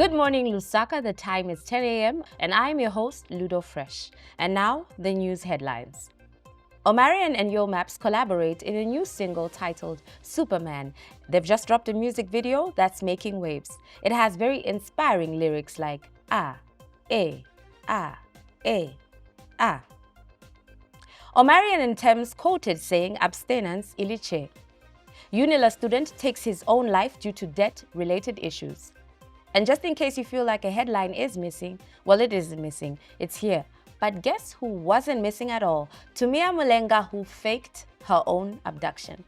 Good morning, Lusaka. The time is 10 a.m. and I'm your host, Ludo Fresh. And now, the news headlines. Omarion and Yo Maps collaborate in a new single titled Superman. They've just dropped a music video that's making waves. It has very inspiring lyrics like ah, eh, ah, eh, ah. Omarion and Tems quoted saying abstinence iliche. Unila student takes his own life due to debt-related issues. And just in case you feel like a headline is missing, well, it isn't missing. It's here. But guess who wasn't missing at all? Tumiya Mulenga, who faked her own abduction.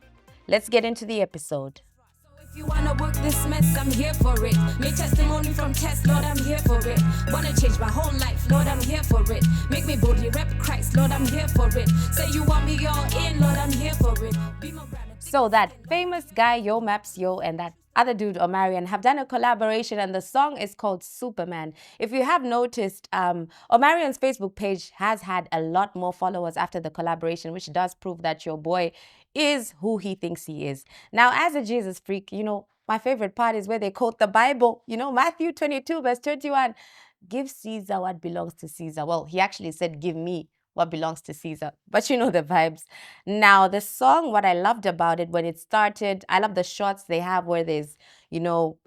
Let's get into the episode. If you wanna work this mess, I'm here for it. Make testimony from tests, Lord, I'm here for it. Wanna change my whole life, Lord, I'm here for it. Make me boldly rep Christ, Lord, I'm here for it. Say you want me all in, Lord, I'm here for it. Be my brother. So that famous guy, Yo Maps Yo, and that other dude, Omarion, have done a collaboration, and the song is called Superman. If you have noticed, Omarion's Facebook page has had a lot more followers after the collaboration, which does prove that your boy is who he thinks he is. Now, as a Jesus freak, my favorite part is where they quote the Bible. Matthew 22, verse 21, give Caesar what belongs to Caesar. Well, he actually said, give me what belongs to Caesar. But you know the vibes. Now, the song, what I loved about it when it started, I love the shots they have where there's, Yo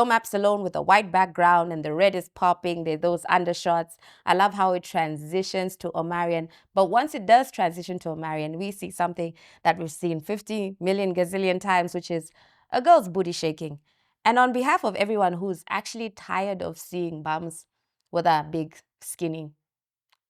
Maps alone with a white background and the red is popping. There's those undershots. I love how it transitions to Omarion. But once it does transition to Omarion, we see something that we've seen 50 million gazillion times, which is a girl's booty shaking. And on behalf of everyone who's actually tired of seeing bums with a big, skinny,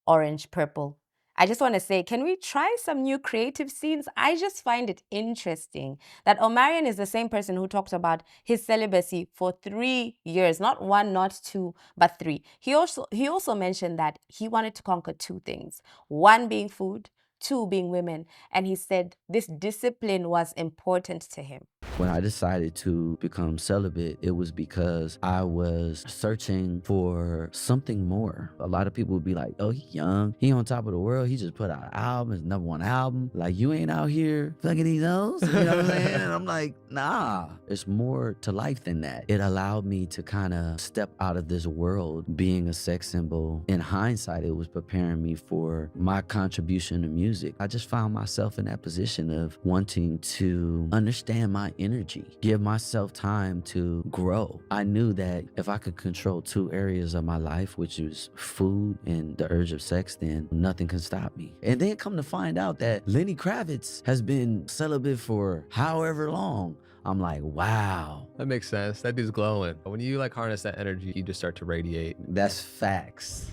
orange, purple, I just want to say, can we try some new creative scenes? I just find it interesting that Omarion is the same person who talked about his celibacy for 3 years, not one, not two, but three. He also mentioned that he wanted to conquer two things, one being food, two being women. And he said this discipline was important to him. When I decided to become celibate, it was because I was searching for something more. A lot of people would be like, oh, he young, he on top of the world, he just put out an album, his #1 album. Like, you ain't out here fucking these hoes, you know what I'm saying? And I'm like, nah, it's more to life than that. It allowed me to kind of step out of this world being a sex symbol. In hindsight, it was preparing me for my contribution to music. I just found myself in that position of wanting to understand my energy, give myself time to grow. I knew that if I could control two areas of my life, which is food and the urge of sex, then nothing can stop me. And then come to find out that Lenny Kravitz has been celibate for however long. I'm like, wow. That makes sense. That dude's glowing. When you harness that energy, you just start to radiate. That's facts.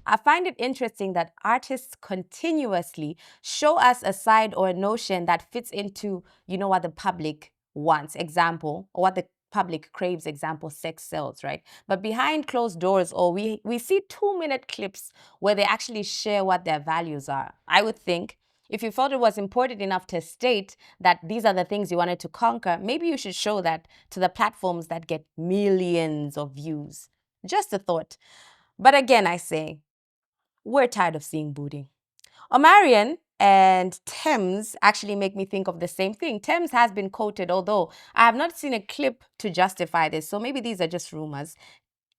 I find it interesting that artists continuously show us a side or a notion that fits into, what the public wants, example, or what the public craves, example, sex sells, right? But behind closed doors, or we see 2-minute clips where they actually share what their values are. I would think if you felt it was important enough to state that these are the things you wanted to conquer, maybe you should show that to the platforms that get millions of views. Just a thought. But again, I say, we're tired of seeing booty. Omarion and Tems actually make me think of the same thing. Tems has been quoted, although I have not seen a clip to justify this, so maybe these are just rumors.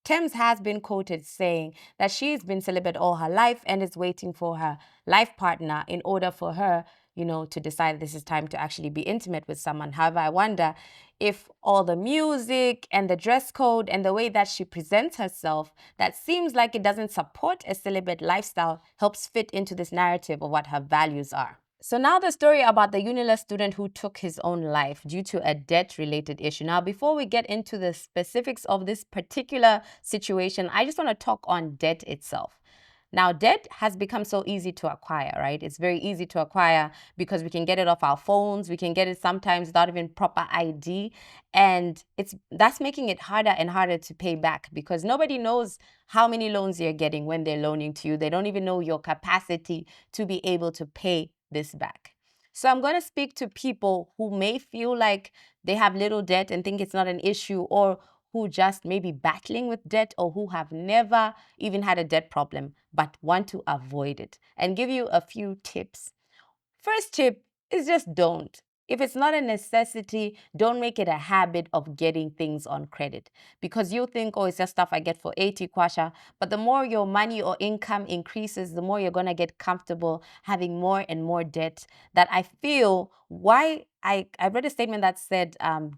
Tems has been quoted saying that she's been celibate all her life and is waiting for her life partner in order for her, to decide this is time to actually be intimate with someone. However, I wonder if all the music and the dress code and the way that she presents herself, that seems like it doesn't support a celibate lifestyle, helps fit into this narrative of what her values are. So now the story about the Unila student who took his own life due to a debt-related issue. Now, before we get into the specifics of this particular situation, I just want to talk on debt itself. Now, debt has become so easy to acquire, right? It's very easy to acquire because we can get it off our phones. We can get it sometimes without even proper ID. And that's making it harder and harder to pay back because nobody knows how many loans you're getting when they're loaning to you. They don't even know your capacity to be able to pay this back. So I'm going to speak to people who may feel like they have little debt and think it's not an issue, or who just may be battling with debt, or who have never even had a debt problem but want to avoid it, and give you a few tips. First tip is just don't. If it's not a necessity, don't make it a habit of getting things on credit, because you think, oh, it's just stuff I get for 80 kwasha. But the more your money or income increases, the more you're going to get comfortable having more and more debt. That I feel why I read a statement that said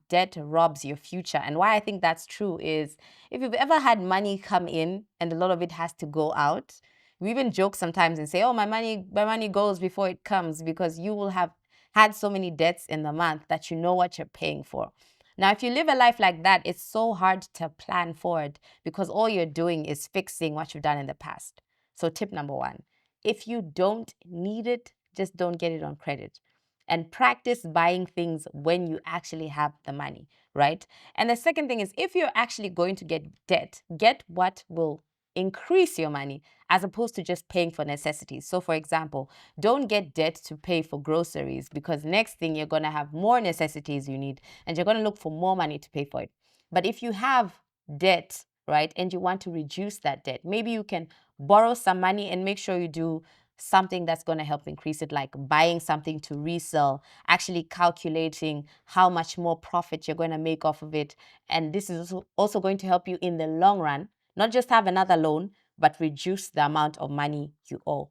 debt robs your future. And why I think that's true is if you've ever had money come in and a lot of it has to go out, we even joke sometimes and say, oh, my money goes before it comes, because you will have had so many debts in the month that you know what you're paying for. Now, if you live a life like that, it's so hard to plan forward, because all you're doing is fixing what you've done in the past. So tip number one, if you don't need it, just don't get it on credit. And practice buying things when you actually have the money, right? And the second thing is, if you're actually going to get debt, get what will increase your money as opposed to just paying for necessities. So for example, don't get debt to pay for groceries, because next thing you're going to have more necessities you need and you're going to look for more money to pay for it. But if you have debt, right, and you want to reduce that debt, maybe you can borrow some money and make sure you do something that's going to help increase it, like buying something to resell, actually calculating how much more profit you're going to make off of it. And this is also going to help you in the long run, not just have another loan, but reduce the amount of money you owe.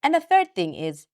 And the third thing is,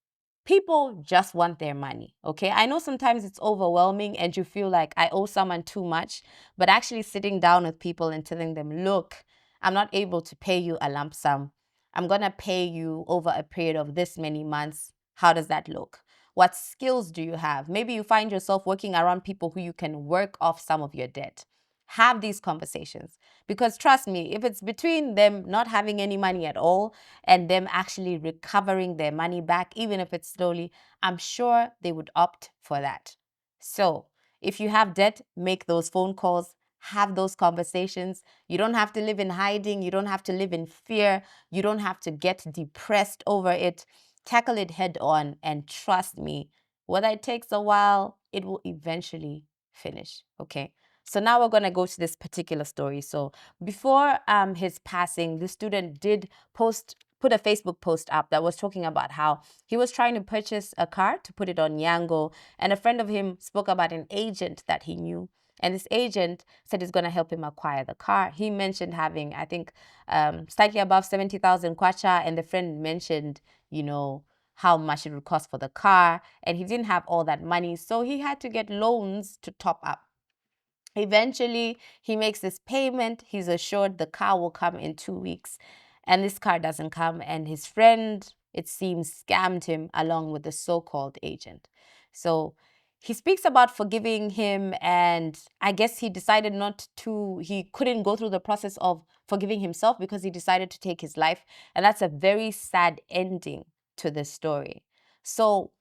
people just want their money, okay? I know sometimes it's overwhelming and you feel like I owe someone too much, but actually sitting down with people and telling them, look, I'm not able to pay you a lump sum. I'm going to pay you over a period of this many months. How does that look? What skills do you have? Maybe you find yourself working around people who you can work off some of your debt. Have these conversations, because trust me, if it's between them not having any money at all and them actually recovering their money back, even if it's slowly, I'm sure they would opt for that. So if you have debt, make those phone calls, have those conversations. You don't have to live in hiding. You don't have to live in fear. You don't have to get depressed over it. Tackle it head on, and trust me, whether it takes a while, it will eventually finish, okay? So now we're going to go to this particular story. So before his passing, the student did put a Facebook post up that was talking about how he was trying to purchase a car to put it on Yango, and a friend of him spoke about an agent that he knew. And this agent said he's going to help him acquire the car. He mentioned having, I think, slightly above 70,000 kwacha, and the friend mentioned, how much it would cost for the car, and he didn't have all that money, so he had to get loans to top up. Eventually, he makes this payment. He's assured the car will come in 2 weeks, and this car doesn't come. And his friend, it seems, scammed him along with the so-called agent. So he speaks about forgiving him, and I guess he decided he couldn't go through the process of forgiving himself because he decided to take his life. And that's a very sad ending to this story. So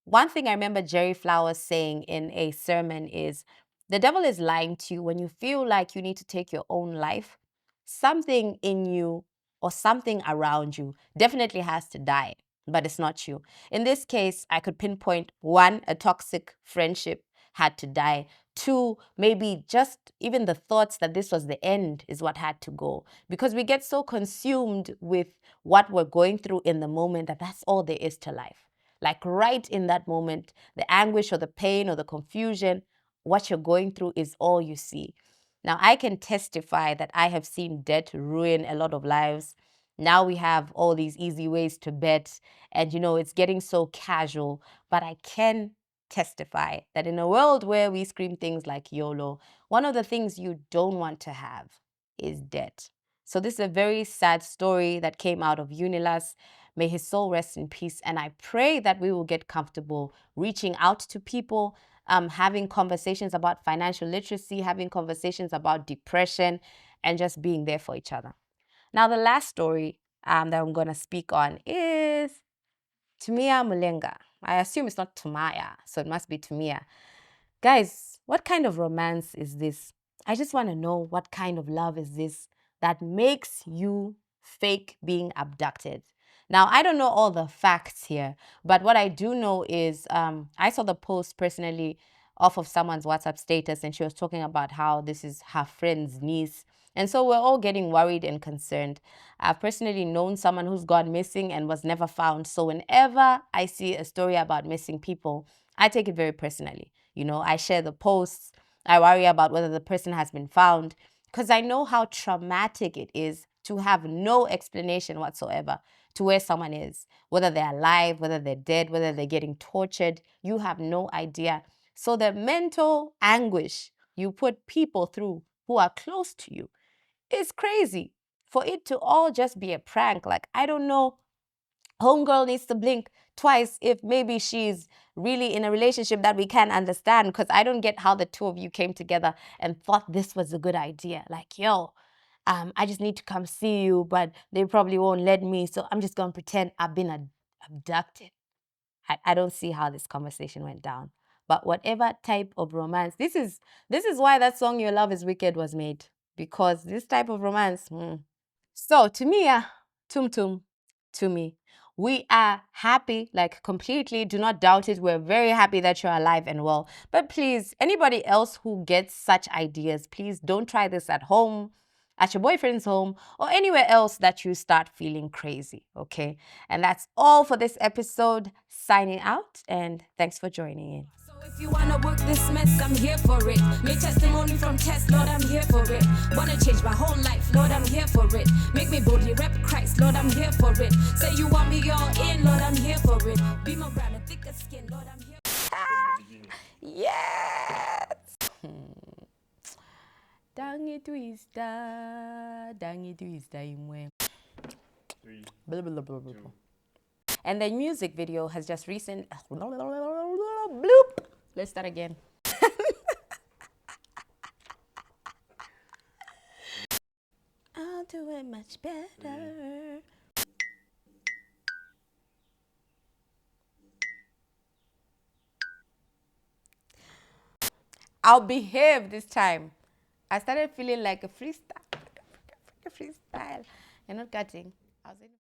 one thing I remember Jerry Flowers saying in a sermon is, the devil is lying to you when you feel like you need to take your own life. Something in you or something around you definitely has to die, but it's not you. In this case, I could pinpoint 1, a toxic friendship had to die. 2, maybe just even the thoughts that this was the end is what had to go, because we get so consumed with what we're going through in the moment that that's all there is to life. Like right in that moment, the anguish or the pain or the confusion, what you're going through is all you see. Now, I can testify that I have seen debt ruin a lot of lives. Now we have all these easy ways to bet, and it's getting so casual. But I can testify that in a world where we scream things like YOLO, one of the things you don't want to have is debt. So this is a very sad story that came out of Unilas. May his soul rest in peace. And I pray that we will get comfortable reaching out to people, having conversations about financial literacy, having conversations about depression, and just being there for each other. Now, the last story that I'm going to speak on is Tumiya Mulenga. I assume it's not Tumaya, so it must be Tumiya. Guys, what kind of romance is this? I just want to know, what kind of love is this that makes you fake being abducted? Now, I don't know all the facts here, but what I do know is I saw the post personally off of someone's WhatsApp status, and she was talking about how this is her friend's niece, And so we're all getting worried and concerned. I've personally known someone who's gone missing and was never found. So whenever I see a story about missing people, I take it very personally. I share the posts. I worry about whether the person has been found because I know how traumatic it is to have no explanation whatsoever to where someone is, whether they're alive, whether they're dead, whether they're getting tortured. You have no idea. So the mental anguish you put people through who are close to you is crazy. For it to all just be a prank, like, I don't know, homegirl needs to blink twice if maybe she's really in a relationship that we can't understand, because I don't get how the two of you came together and thought this was a good idea. Like, yo, I just need to come see you, but they probably won't let me, so I'm just gonna pretend I've been abducted. I don't see how this conversation went down. But whatever type of romance, this is why that song "Your Love Is Wicked" was made, because this type of romance. So Tumiya, Tum Tum, Tumi, we are happy, like completely. Do not doubt it. We're very happy that you're alive and well. But please, anybody else who gets such ideas, please don't try this at home, at your boyfriend's home, or anywhere else that you start feeling crazy, okay? And that's all for this episode. Signing out, and thanks for joining in. So if you wanna work this mess, I'm here for it. Make testimony from test, Lord, I'm here for it. Wanna change my whole life, Lord, I'm here for it. Make me boldly rep Christ, Lord, I'm here for it. Say you want me all in, Lord, I'm here for it. Be more brown and thicker skin, Lord, I'm here for it. Yes! Dangi twista imwe. Blah, blah, blah, blah, blah. And the music video has just recent. Bloop. Let's start again. I'll do it much better. I'll behave this time. I started feeling like a freestyle. You're not cutting. I was in